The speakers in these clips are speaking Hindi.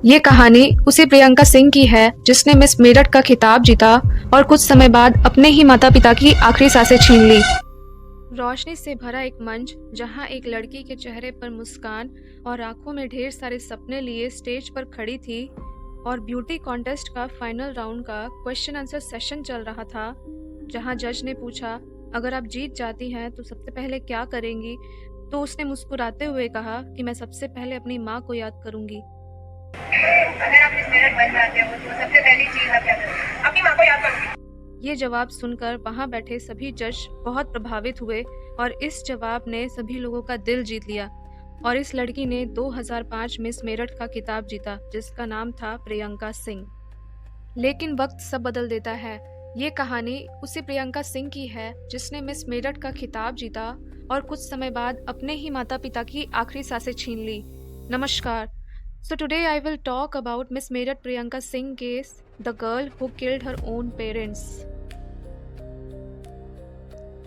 ये कहानी उसी प्रियंका सिंह की है जिसने मिस मेरठ का खिताब जीता और कुछ समय बाद अपने ही माता पिता की आखिरी सांसें छीन ली। रोशनी से भरा एक मंच जहां एक लड़की के चेहरे पर मुस्कान और आंखों में ढेर सारे सपने लिए स्टेज पर खड़ी थी और ब्यूटी कॉन्टेस्ट का फाइनल राउंड का क्वेश्चन आंसर सेशन चल रहा था, जहां जज ने पूछा, अगर आप जीत जाती हैं तो सबसे पहले क्या करेंगी? तो उसने मुस्कुराते हुए कहा कि मैं सबसे पहले अपनी माँ को याद करूंगी। अगर आप मिस मेरठ बन जाते हो तो सबसे पहली चीज आप क्या करोगे? अपनी माँ को याद करोगे। ये जवाब सुनकर वहां बैठे सभी जज बहुत प्रभावित हुए और इस जवाब ने सभी लोगों का दिल जीत लिया और इस लड़की ने 2005 मिस मेरठ का खिताब जीता जिसका नाम था प्रियंका सिंह। लेकिन वक्त सब बदल देता है। ये कहानी उसी प्रियंका सिंह की है जिसने मिस मेरठ का खिताब जीता और कुछ समय बाद अपने ही माता पिता की आखिरी सांसें छीन ली। नमस्कार। So today I will talk about Miss Meerut Priyanka Singh case, the girl who killed her own parents.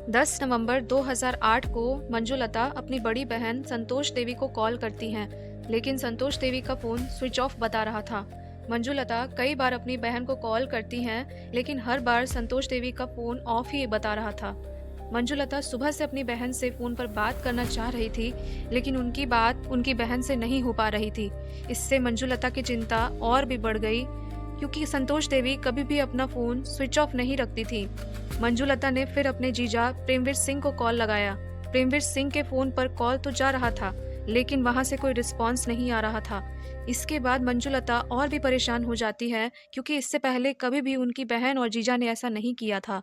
10 नवंबर 2008 को मंजुलता अपनी बड़ी बहन संतोष देवी को कॉल करती हैं, लेकिन संतोष देवी का फ़ोन स्विच ऑफ बता रहा था। मंजुलता कई बार अपनी बहन को कॉल करती हैं, लेकिन हर बार संतोष देवी का फ़ोन ऑफ ही बता रहा था। मंजुलता सुबह से अपनी बहन से फ़ोन पर बात करना चाह रही थी, लेकिन उनकी बात उनकी बहन से नहीं हो पा रही थी। इससे मंजुलता की चिंता और भी बढ़ गई क्योंकि संतोष देवी कभी भी अपना फ़ोन स्विच ऑफ नहीं रखती थी। मंजुलता ने फिर अपने जीजा प्रेमवीर सिंह को कॉल लगाया। प्रेमवीर सिंह के फ़ोन पर कॉल तो जा रहा था, लेकिन वहाँ से कोई रिस्पॉन्स नहीं आ रहा था। इसके बाद मंजुलता और भी परेशान हो जाती है क्योंकि इससे पहले कभी भी उनकी बहन और जीजा ने ऐसा नहीं किया था।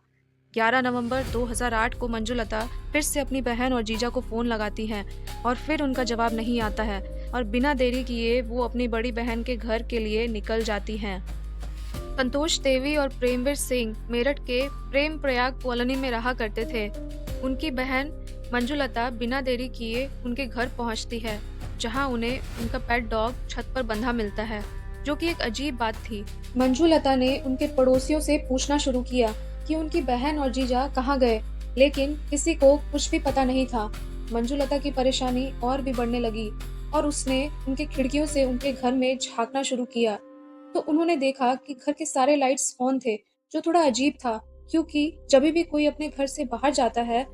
11 नवंबर 2008 को मंजुलता फिर से अपनी बहन और जीजा को फ़ोन लगाती हैं और फिर उनका जवाब नहीं आता है और बिना देरी किए वो अपनी बड़ी बहन के घर के लिए निकल जाती हैं। संतोष देवी और प्रेमवीर सिंह मेरठ के प्रेम प्रयाग कॉलोनी में रहा करते थे। उनकी बहन मंजुलता बिना देरी किए उनके घर पहुंचती है, जहां उन्हें उनका पेट डॉग छत पर बंधा मिलता है, जो कि एक अजीब बात थी। मंजुलता ने उनके पड़ोसियों से पूछना शुरू किया कि उनकी बहन और जीजा कहाँ गए, लेकिन किसी को कुछ भी पता नहीं था। मंजुलता की परेशानी और भी बढ़ने लगी और उसने उनकी खिड़कियों से उनके घर में झांकना शुरू किया, तो उन्होंने देखा कि घर के सारे लाइट्स ऑन थे, जो थोड़ा अजीब था क्योंकि जब भी कोई अपने घर से बाहर जाता है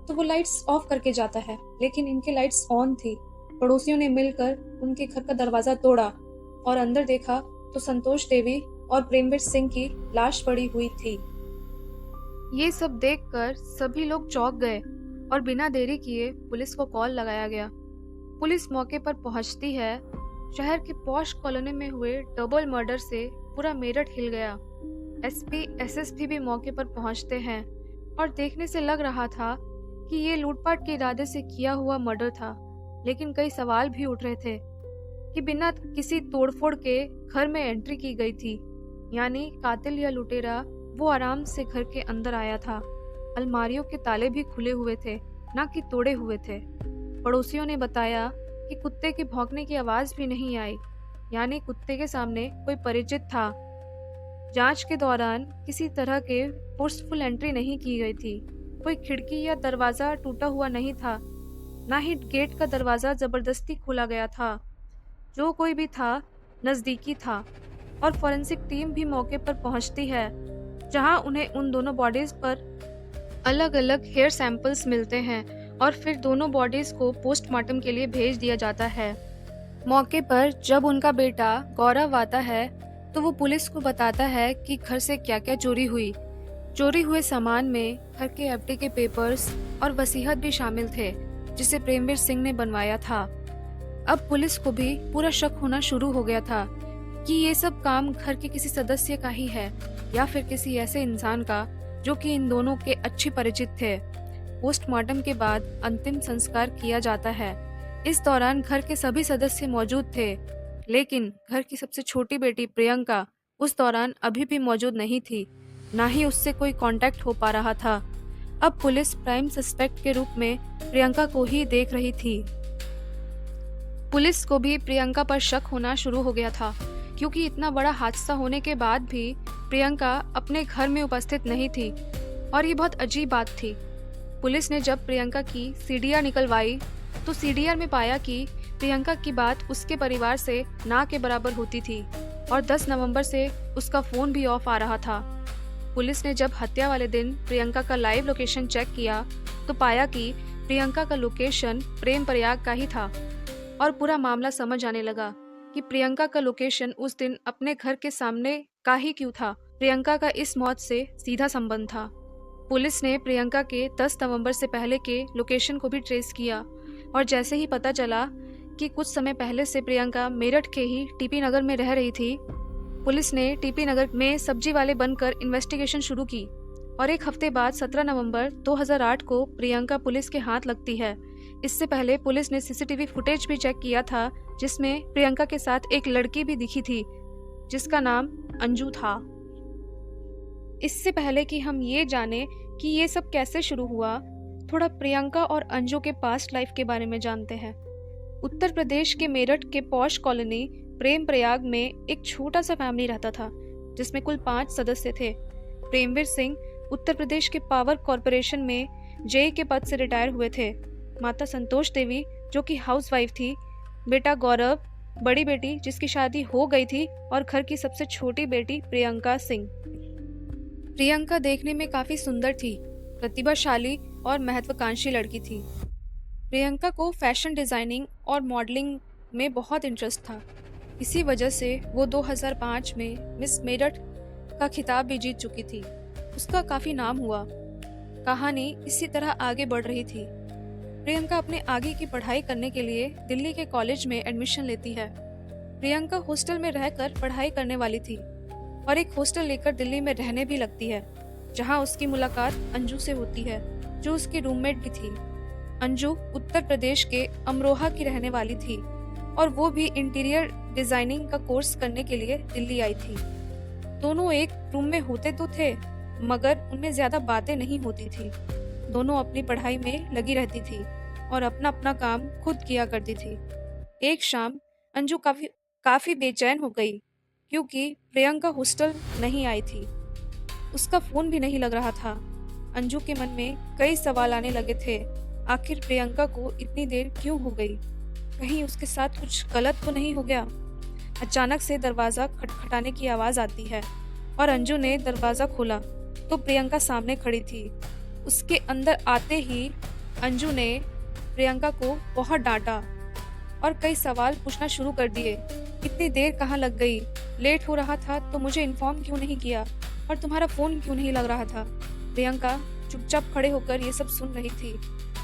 तो वो लाइट्स ऑफ करके जाता है, लेकिन इनके लाइट्स ऑन थी। पड़ोसियों ने मिलकर उनके घर का दरवाजा तोड़ा और अंदर देखा तो संतोष देवी और प्रेमवीर सिंह की लाश पड़ी हुई थी। ये सब देखकर सभी लोग चौंक गए और बिना देरी किए पुलिस को कॉल लगाया गया। पुलिस मौके पर पहुंचती है। शहर की पॉश कॉलोनी में हुए डबल मर्डर से पूरा मेरठ हिल गया। एसपी एसएसपी भी मौके पर पहुंचते हैं और देखने से लग रहा था कि ये लूटपाट के इरादे से किया हुआ मर्डर था, लेकिन कई सवाल भी उठ रहे थे कि बिना किसी तोड़फोड़ के घर में एंट्री की गई थी, यानी कातिल या लुटेरा वो आराम से घर के अंदर आया था। अलमारियों के ताले भी खुले हुए थे, ना कि तोड़े हुए थे। पड़ोसियों ने बताया कि कुत्ते के भौंकने की आवाज़ भी नहीं आई, यानी कुत्ते के सामने कोई परिचित था। जांच के दौरान किसी तरह के फोर्सफुल एंट्री नहीं की गई थी। कोई खिड़की या दरवाज़ा टूटा हुआ नहीं था, ना ही गेट का दरवाज़ा ज़बरदस्ती खोला गया था। जो कोई भी था नज़दीकी था और फॉरेंसिक टीम भी मौके पर पहुंचती है, जहां उन्हें उन दोनों बॉडीज़ पर अलग अलग हेयर सैंपल्स मिलते हैं और फिर दोनों बॉडीज़ को पोस्टमार्टम के लिए भेज दिया जाता है। मौके पर जब उनका बेटा गौरव आता है तो वो पुलिस को बताता है कि घर से क्या क्या चोरी हुई। चोरी हुए सामान में घर के एफडी के पेपर्स और वसीयत भी शामिल थे, जिसे प्रेमवीर सिंह ने बनवाया था। अब पुलिस को भी पूरा शक होना शुरू हो गया था कि ये सब काम घर के किसी सदस्य का ही है या फिर किसी ऐसे इंसान का जो कि इन दोनों के अच्छे परिचित थे। पोस्टमार्टम के बाद अंतिम संस्कार किया जाता है। इस दौरान घर के सभी सदस्य मौजूद थे, लेकिन घर की सबसे छोटी बेटी प्रियंका उस दौरान अभी भी मौजूद नहीं थी, ना ही उससे कोई कांटेक्ट हो पा रहा था। अब पुलिस प्राइम सस्पेक्ट के रूप में प्रियंका को ही देख रही थी। पुलिस को भी प्रियंका पर शक होना शुरू हो गया था, क्योंकि इतना बड़ा हादसा होने के बाद भी प्रियंका अपने घर में उपस्थित नहीं थी और ये बहुत अजीब बात थी। पुलिस ने जब प्रियंका की सीडीआर निकलवाई तो सीडीआर में पाया कि प्रियंका की बात उसके परिवार से ना के बराबर होती थी और 10 नवंबर से उसका फ़ोन भी ऑफ आ रहा था। पुलिस ने जब हत्या वाले दिन प्रियंका का लाइव लोकेशन चेक किया तो पाया कि प्रियंका का लोकेशन प्रेम प्रयाग का ही था और पूरा मामला समझ आने लगा कि प्रियंका का लोकेशन उस दिन अपने घर के सामने का ही क्यों था। प्रियंका का इस मौत से सीधा संबंध था। पुलिस ने प्रियंका के 10 नवंबर से पहले के लोकेशन को भी ट्रेस किया और जैसे ही पता चला कि कुछ समय पहले से प्रियंका मेरठ के ही टीपी नगर में रह रही थी, पुलिस ने टीपी नगर में सब्जी वाले बनकर इन्वेस्टिगेशन शुरू की और एक हफ्ते बाद 17 नवंबर 2008 को प्रियंका पुलिस के हाथ लगती है। इससे पहले पुलिस ने सीसीटीवी फुटेज भी चेक किया था जिसमें प्रियंका के साथ एक लड़की भी दिखी थी जिसका नाम अंजू था। इससे पहले कि हम ये जाने कि ये सब कैसे शुरू हुआ, थोड़ा प्रियंका और अंजू के पास्ट लाइफ के बारे में जानते हैं। उत्तर प्रदेश के मेरठ के पॉश कॉलोनी प्रेम प्रयाग में एक छोटा सा फैमिली रहता था जिसमें कुल 5 सदस्य थे। प्रेमवीर सिंह उत्तर प्रदेश के पावर कॉरपोरेशन में जेई के पद से रिटायर हुए थे। माता संतोष देवी जो कि हाउसवाइफ थी, बेटा गौरव, बड़ी बेटी जिसकी शादी हो गई थी और घर की सबसे छोटी बेटी प्रियंका सिंह। प्रियंका देखने में काफ़ी सुंदर थी, प्रतिभाशाली और महत्वाकांक्षी लड़की थी। प्रियंका को फैशन डिज़ाइनिंग और मॉडलिंग में बहुत इंटरेस्ट था। इसी वजह से वो 2005 में मिस मेरठ का खिताब भी जीत चुकी थी। उसका काफ़ी नाम हुआ। कहानी इसी तरह आगे बढ़ रही थी। प्रियंका अपने आगे की पढ़ाई करने के लिए दिल्ली के कॉलेज में एडमिशन लेती है। प्रियंका हॉस्टल में रहकर पढ़ाई करने वाली थी और एक हॉस्टल लेकर दिल्ली में रहने भी लगती है, जहां उसकी मुलाकात अंजू से होती है जो उसकी रूममेट भी थी। अंजू उत्तर प्रदेश के अमरोहा की रहने वाली थी और वो भी इंटीरियर डिजाइनिंग का कोर्स करने के लिए दिल्ली आई थी। दोनों एक रूम में होते तो थे मगर उनमें ज्यादा बातें नहीं होती थी। दोनों अपनी पढ़ाई में लगी रहती थी और अपना अपना काम खुद किया करती थी। एक शाम अंजू काफी बेचैन हो गई क्योंकि प्रियंका हॉस्टल नहीं आई थी। उसका फोन भी नहीं लग रहा था। अंजू के मन में कई सवाल आने लगे थे। आखिर प्रियंका को इतनी देर क्यों हो गई? कहीं उसके साथ कुछ गलत तो नहीं हो गया? अचानक से दरवाज़ा खटखटाने की आवाज़ आती है और अंजू ने दरवाज़ा खोला तो प्रियंका सामने खड़ी थी। उसके अंदर आते ही अंजू ने प्रियंका को बहुत डांटा और कई सवाल पूछना शुरू कर दिए। इतनी देर कहाँ लग गई? लेट हो रहा था तो मुझे इन्फॉर्म क्यों नहीं किया? और तुम्हारा फ़ोन क्यों नहीं लग रहा था? प्रियंका चुपचाप खड़े होकर ये सब सुन रही थी।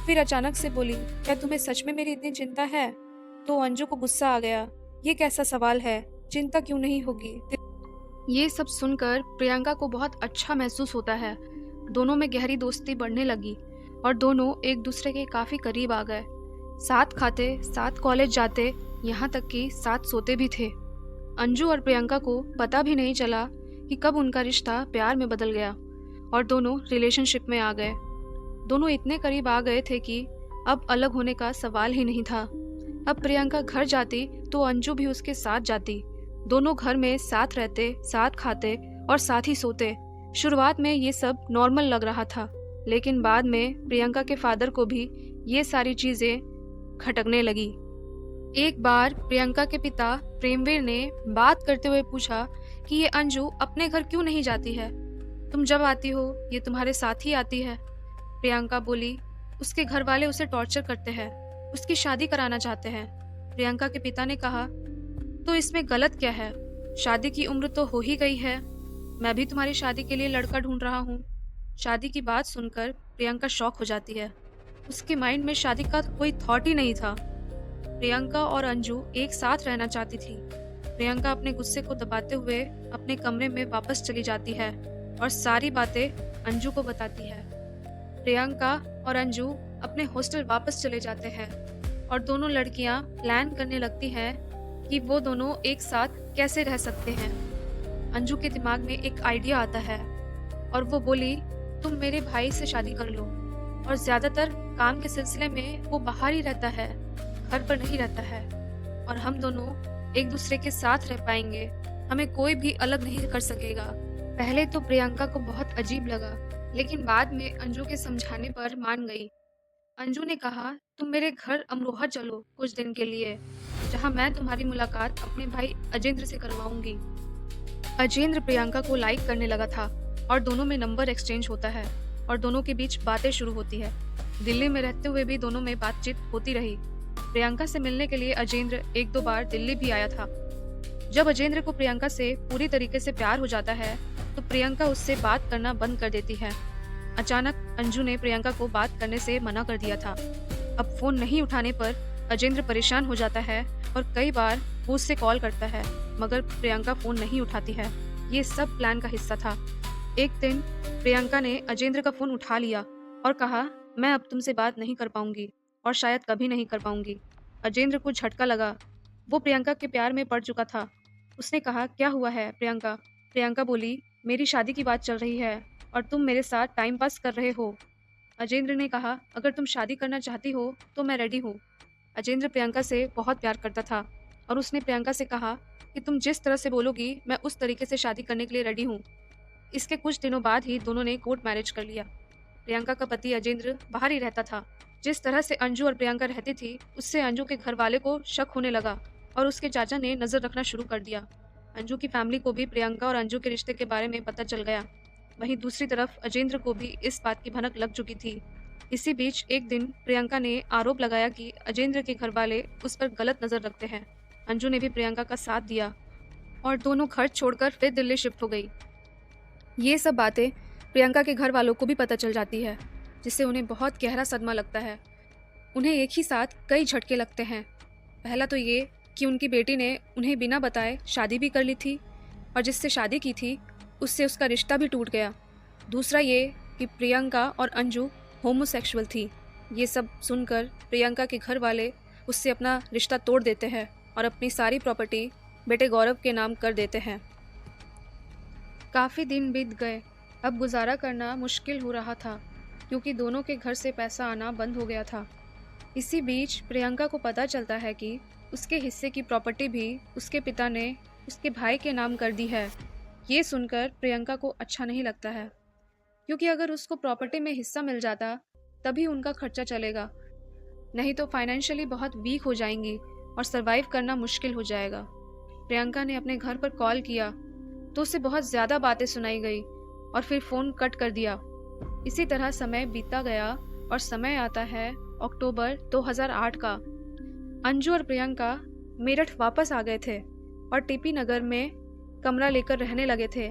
फिर अचानक से बोली, क्या तुम्हें सच में मेरी इतनी चिंता है? तो अंजू को गुस्सा आ गया। ये कैसा सवाल है? चिंता क्यों नहीं होगी? ये सब सुनकर प्रियंका को बहुत अच्छा महसूस होता है। दोनों में गहरी दोस्ती बढ़ने लगी और दोनों एक दूसरे के काफ़ी करीब आ गए। साथ खाते, साथ कॉलेज जाते, यहाँ तक कि साथ सोते भी थे। अंजू और प्रियंका को पता भी नहीं चला कि कब उनका रिश्ता प्यार में बदल गया और दोनों रिलेशनशिप में आ गए। दोनों इतने करीब आ गए थे कि अब अलग होने का सवाल ही नहीं था। अब प्रियंका घर जाती तो अंजू भी उसके साथ जाती। दोनों घर में साथ रहते, साथ खाते और साथ ही सोते। शुरुआत में ये सब नॉर्मल लग रहा था, लेकिन बाद में प्रियंका के फादर को भी ये सारी चीज़ें खटकने लगी। एक बार प्रियंका के पिता प्रेमवीर ने बात करते हुए पूछा कि ये अंजू अपने घर क्यों नहीं जाती है? तुम जब आती हो ये तुम्हारे साथ ही आती है। प्रियंका बोली, उसके घर वाले उसे टॉर्चर करते हैं, उसकी शादी कराना चाहते हैं। प्रियंका के पिता ने कहा, तो इसमें गलत क्या है? शादी की उम्र तो हो ही गई है। मैं भी तुम्हारी शादी के लिए लड़का ढूंढ रहा हूँ। शादी की बात सुनकर प्रियंका शॉक हो जाती है। उसके माइंड में शादी का कोई थॉट ही नहीं था। प्रियंका और अंजू एक साथ रहना चाहती थी। प्रियंका अपने गुस्से को दबाते हुए अपने कमरे में वापस चली जाती है और सारी बातें अंजू को बताती है। प्रियंका और अंजू अपने हॉस्टल वापस चले जाते हैं और दोनों लड़कियां प्लान करने लगती हैं कि वो दोनों एक साथ कैसे रह सकते हैं। अंजू के दिमाग में एक आइडिया आता है और वो बोली, तुम मेरे भाई से शादी कर लो। और ज़्यादातर काम के सिलसिले में वो बाहर ही रहता है, घर पर नहीं रहता है, और हम दोनों एक दूसरे के साथ रह पाएंगे। हमें कोई भी अलग नहीं कर सकेगा। पहले तो प्रियंका को बहुत अजीब लगा, लेकिन बाद में अंजू के समझाने पर मान गई। अंजू ने कहा, तुम मेरे घर अमरोहा चलो कुछ दिन के लिए, जहाँ मैं तुम्हारी मुलाकात अपने भाई अजेंद्र से करवाऊंगी। अजेंद्र प्रियंका को लाइक करने लगा था और दोनों में नंबर एक्सचेंज होता है और दोनों के बीच बातें शुरू होती है। दिल्ली में रहते हुए भी दोनों में बातचीत होती रही। प्रियंका से मिलने के लिए अजेंद्र एक दो बार दिल्ली भी आया था। जब अजेंद्र को प्रियंका से पूरी तरीके से प्यार हो जाता है तो प्रियंका उससे बात करना बंद कर देती है। अचानक अंजू ने प्रियंका को बात करने से मना कर दिया था। अब फोन नहीं उठाने पर अजेंद्र परेशान हो जाता है और कई बार वो उससे कॉल करता है, मगर प्रियंका फोन नहीं उठाती है। ये सब प्लान का हिस्सा था। एक दिन प्रियंका ने अजेंद्र का फोन उठा लिया और कहा, मैं अब तुमसे बात नहीं कर पाऊंगी और शायद कभी नहीं कर पाऊंगी। अजेंद्र को झटका लगा। वो प्रियंका के प्यार में पड़ चुका था। उसने कहा, क्या हुआ है प्रियंका? प्रियंका बोली, मेरी शादी की बात चल रही है और तुम मेरे साथ टाइम पास कर रहे हो। अजेंद्र ने कहा, अगर तुम शादी करना चाहती हो तो मैं रेडी हूँ। अजेंद्र प्रियंका से बहुत प्यार करता था और उसने प्रियंका से कहा कि तुम जिस तरह से बोलोगी मैं उस तरीके से शादी करने के लिए रेडी हूँ। इसके कुछ दिनों बाद ही दोनों ने कोर्ट मैरिज कर लिया। प्रियंका का पति अजेंद्र बाहर ही रहता था। जिस तरह से अंजू और प्रियंका रहती थी उससे अंजू के घर वाले को शक होने लगा और उसके चाचा ने नजर रखना शुरू कर दिया। अंजू की फैमिली को भी प्रियंका और अंजू के रिश्ते के बारे में पता चल गया। वहीं दूसरी तरफ अजेंद्र को भी इस बात की भनक लग चुकी थी। इसी बीच एक दिन प्रियंका ने आरोप लगाया कि अजेंद्र के घर वाले उस पर गलत नजर रखते हैं। अंजू ने भी प्रियंका का साथ दिया और दोनों घर छोड़कर फिर दिल्ली शिफ्ट हो गई। ये सब बातें प्रियंका के घर वालों को भी पता चल जाती है, जिससे उन्हें बहुत गहरा सदमा लगता है। उन्हें एक ही साथ कई झटके लगते हैं। पहला तो ये कि उनकी बेटी ने उन्हें बिना बताए शादी भी कर ली थी और जिससे शादी की थी उससे उसका रिश्ता भी टूट गया। दूसरा ये कि प्रियंका और अंजू होमोसेक्सुअल थी। ये सब सुनकर प्रियंका के घर वाले उससे अपना रिश्ता तोड़ देते हैं और अपनी सारी प्रॉपर्टी बेटे गौरव के नाम कर देते हैं। काफ़ी दिन बीत गए। अब गुजारा करना मुश्किल हो रहा था क्योंकि दोनों के घर से पैसा आना बंद हो गया था। इसी बीच प्रियंका को पता चलता है कि उसके हिस्से की प्रॉपर्टी भी उसके पिता ने उसके भाई के नाम कर दी है। ये सुनकर प्रियंका को अच्छा नहीं लगता है, क्योंकि अगर उसको प्रॉपर्टी में हिस्सा मिल जाता तभी उनका खर्चा चलेगा, नहीं तो फाइनेंशियली बहुत वीक हो जाएंगी और सरवाइव करना मुश्किल हो जाएगा। प्रियंका ने अपने घर पर कॉल किया तो उसे बहुत ज़्यादा बातें सुनाई गई और फिर फ़ोन कट कर दिया। इसी तरह समय बीतता गया और समय आता है अक्टूबर 2008 का। अंजू और प्रियंका मेरठ वापस आ गए थे और टीपी नगर में कमरा लेकर रहने लगे थे।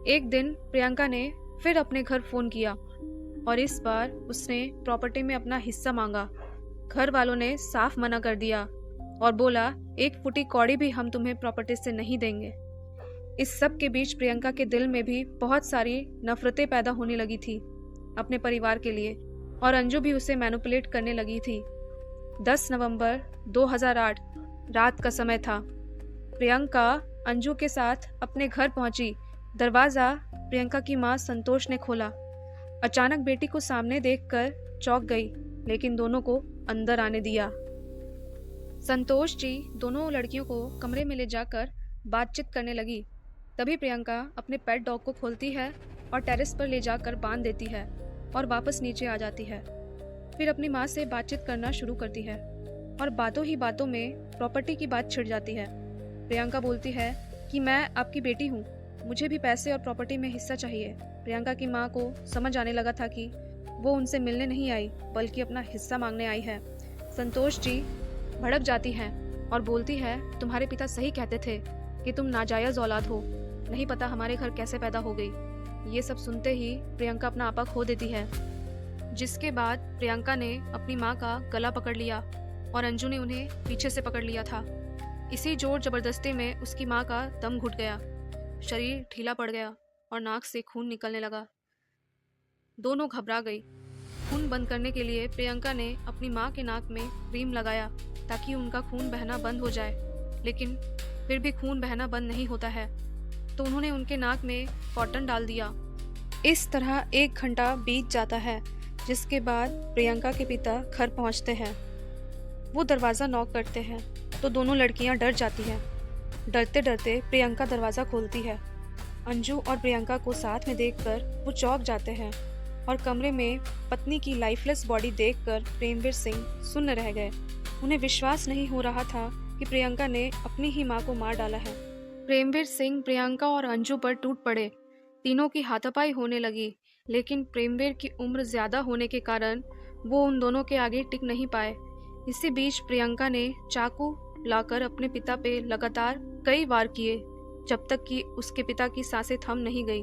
एक दिन प्रियंका ने फिर अपने घर फ़ोन किया और इस बार उसने प्रॉपर्टी में अपना हिस्सा मांगा। घर वालों ने साफ मना कर दिया और बोला, एक फुटी कौड़ी भी हम तुम्हें प्रॉपर्टी से नहीं देंगे। इस सब के बीच प्रियंका के दिल में भी बहुत सारी नफरतें पैदा होने लगी थी अपने परिवार के लिए और अंजू भी उसे मैनिपुलेट करने लगी थी। 10 नवंबर 2008 रात का समय था। प्रियंका अंजू के साथ अपने घर पहुंची। दरवाज़ा प्रियंका की मां संतोष ने खोला। अचानक बेटी को सामने देखकर चौंक गई, लेकिन दोनों को अंदर आने दिया। संतोष जी दोनों लड़कियों को कमरे में ले जाकर बातचीत करने लगी। तभी प्रियंका अपने पेट डॉग को खोलती है और टेरेस पर ले जाकर बांध देती है और वापस नीचे आ जाती है। फिर अपनी माँ से बातचीत करना शुरू करती है और बातों ही बातों में प्रॉपर्टी की बात छिड़ जाती है। प्रियंका बोलती है कि मैं आपकी बेटी हूँ, मुझे भी पैसे और प्रॉपर्टी में हिस्सा चाहिए। प्रियंका की माँ को समझ आने लगा था कि वो उनसे मिलने नहीं आई बल्कि अपना हिस्सा मांगने आई है। संतोष जी भड़क जाती हैं और बोलती है, तुम्हारे पिता सही कहते थे कि तुम नाजायज़ औलाद हो, नहीं पता हमारे घर कैसे पैदा हो गई। ये सब सुनते ही प्रियंका अपना आपा खो देती है, जिसके बाद प्रियंका ने अपनी माँ का गला पकड़ लिया और अंजू ने उन्हें पीछे से पकड़ लिया था। इसी जोर जबरदस्ती में उसकी माँ का दम घुट गया, शरीर ढीला पड़ गया और नाक से खून निकलने लगा। दोनों घबरा गई। खून बंद करने के लिए प्रियंका ने अपनी माँ के नाक में क्रीम लगाया ताकि उनका खून बहना बंद हो जाए, लेकिन फिर भी खून बहना बंद नहीं होता है, तो उन्होंने उनके नाक में कॉटन डाल दिया। इस तरह 1 घंटा बीत जाता है, जिसके बाद प्रियंका के पिता घर पहुंचते हैं। वो दरवाज़ा नॉक करते हैं तो दोनों लड़कियां डर जाती हैं। डरते डरते प्रियंका दरवाज़ा खोलती है अंजू और प्रियंका को साथ में देखकर वो चौंक जाते हैं और कमरे में पत्नी की लाइफलेस बॉडी देखकर प्रेमवीर सिंह सुन्न रह गए। उन्हें विश्वास नहीं हो रहा था कि प्रियंका ने अपनी ही मां को मार डाला है। प्रेमवीर सिंह प्रियंका और अंजू पर टूट पड़े। तीनों की हाथापाई होने लगी, लेकिन प्रेमवीर की उम्र ज्यादा होने के कारण वो उन दोनों के आगे टिक नहीं पाए। इसी बीच प्रियंका ने चाकू लाकर अपने पिता पे लगातार कई वार किए, जब तक कि उसके पिता की सांसें थम नहीं गई।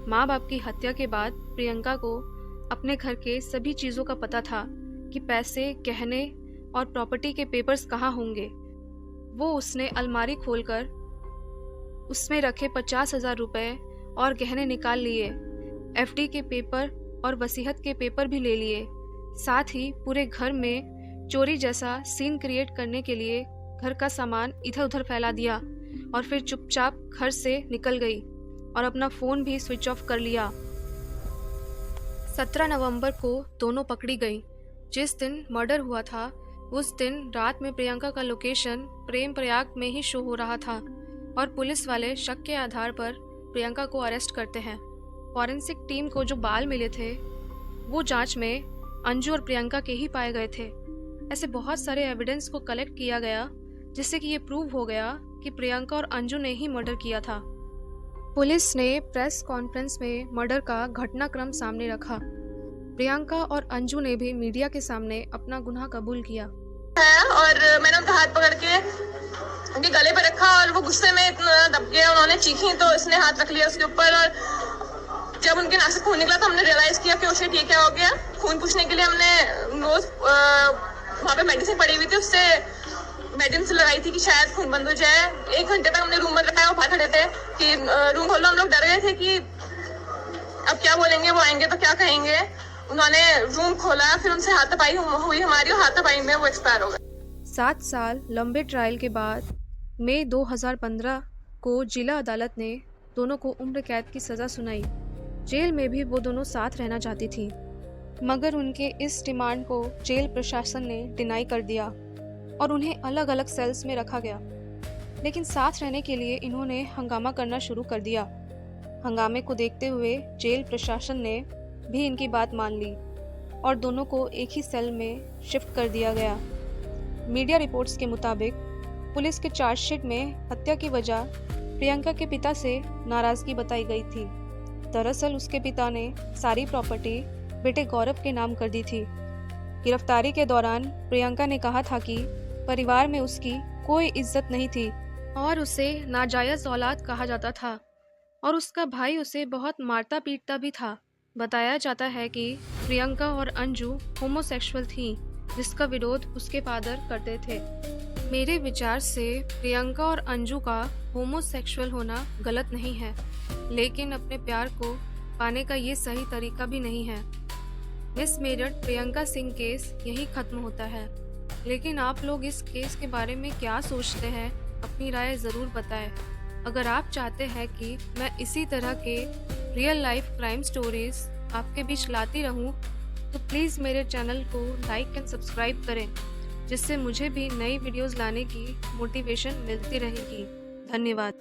माँ बाप की हत्या के बाद प्रियंका को अपने घर के सभी चीज़ों का पता था कि पैसे, गहने और प्रॉपर्टी के पेपर्स कहाँ होंगे। वो उसने अलमारी खोलकर उसमें रखे 50,000 रुपए और गहने निकाल लिए। एफडी के पेपर और वसीयत के पेपर भी ले लिए। साथ ही पूरे घर में चोरी जैसा सीन क्रिएट करने के लिए घर का सामान इधर उधर फैला दिया और फिर चुपचाप घर से निकल गई और अपना फ़ोन भी स्विच ऑफ कर लिया। 17 नवंबर को दोनों पकड़ी गई। जिस दिन मर्डर हुआ था उस दिन रात में प्रियंका का लोकेशन प्रेम प्रयाग में ही शो हो रहा था और पुलिस वाले शक के आधार पर प्रियंका को अरेस्ट करते हैं। फॉरेंसिक टीम को जो बाल मिले थे वो जांच में अंजू और प्रियंका के ही पाए गए थे। ऐसे बहुत सारे एविडेंस को कलेक्ट किया गया जिससे कि ये प्रूव हो गया कि प्रियंका और अंजू ने ही मर्डर किया था। पुलिस ने प्रेस कॉन्फ्रेंस में मर्डर का घटनाक्रम सामने रखा। प्रियंका और अंजू ने भी मीडिया के सामने अपना गुनाह कबूल किया और मैंने उनका हाथ पकड़ के उनके गले पे रखा और वो गुस्से में इतना दब गया, उन्होंने चीखी तो इसने हाथ रख लिया उसके ऊपर और जब उनके नाक से खून निकला तो हमने रियलाइज किया कि उसे ठीक क्या हो गया। खून पूछने के लिए हमने रोज वहाँ पे मेडिसिन पड़ी हुई थी, उससे मेडिसिन लगाई थी कि शायद खून बंद हो जाए। 1 घंटे तक हमने रूम बंद रखा, वो बाहर खड़े थे कि रूम खोलो। हम लोग डर गए थे कि अब क्या बोलेंगे, वो आएंगे तो क्या कहेंगे। उन्होंने रूम खोला, फिर उनसे हाथापाई हुई हमारी और हाथापाई में वो एक्सपायर हो गए। 7 साल लंबे ट्रायल के बाद मई 2015 को जिला अदालत ने दोनों को उम्र कैद की सज़ा सुनाई। जेल में भी वो दोनों साथ रहना चाहती थी, मगर उनके इस डिमांड को जेल प्रशासन ने डिनाई कर दिया और उन्हें अलग अलग सेल्स में रखा गया। लेकिन साथ रहने के लिए इन्होंने हंगामा करना शुरू कर दिया। हंगामे को देखते हुए जेल प्रशासन ने भी इनकी बात मान ली और दोनों को एक ही सेल में शिफ्ट कर दिया गया। मीडिया रिपोर्ट्स के मुताबिक पुलिस के चार्जशीट में हत्या की वजह प्रियंका के पिता से नाराज़गी बताई गई थी। दरअसल उसके पिता ने सारी प्रॉपर्टी बेटे गौरव के नाम कर दी थी। गिरफ्तारी के दौरान प्रियंका ने कहा था कि परिवार में उसकी कोई इज्जत नहीं थी और उसे नाजायज़ औलाद कहा जाता था और उसका भाई उसे बहुत मारता पीटता भी था। बताया जाता है कि प्रियंका और अंजू होमोसेक्सुअल थी, जिसका विरोध उसके फादर करते थे। मेरे विचार से प्रियंका और अंजू का होमोसेक्सुअल होना गलत नहीं है, लेकिन अपने प्यार को पाने का ये सही तरीका भी नहीं है। मिस मेरठ प्रियंका सिंह केस यही खत्म होता है, लेकिन आप लोग इस केस के बारे में क्या सोचते हैं, अपनी राय ज़रूर बताएं। अगर आप चाहते हैं कि मैं इसी तरह के रियल लाइफ क्राइम स्टोरीज आपके बीच लाती रहूं, तो प्लीज़ मेरे चैनल को लाइक एंड सब्सक्राइब करें, जिससे मुझे भी नई वीडियोस लाने की मोटिवेशन मिलती रहेगी। धन्यवाद।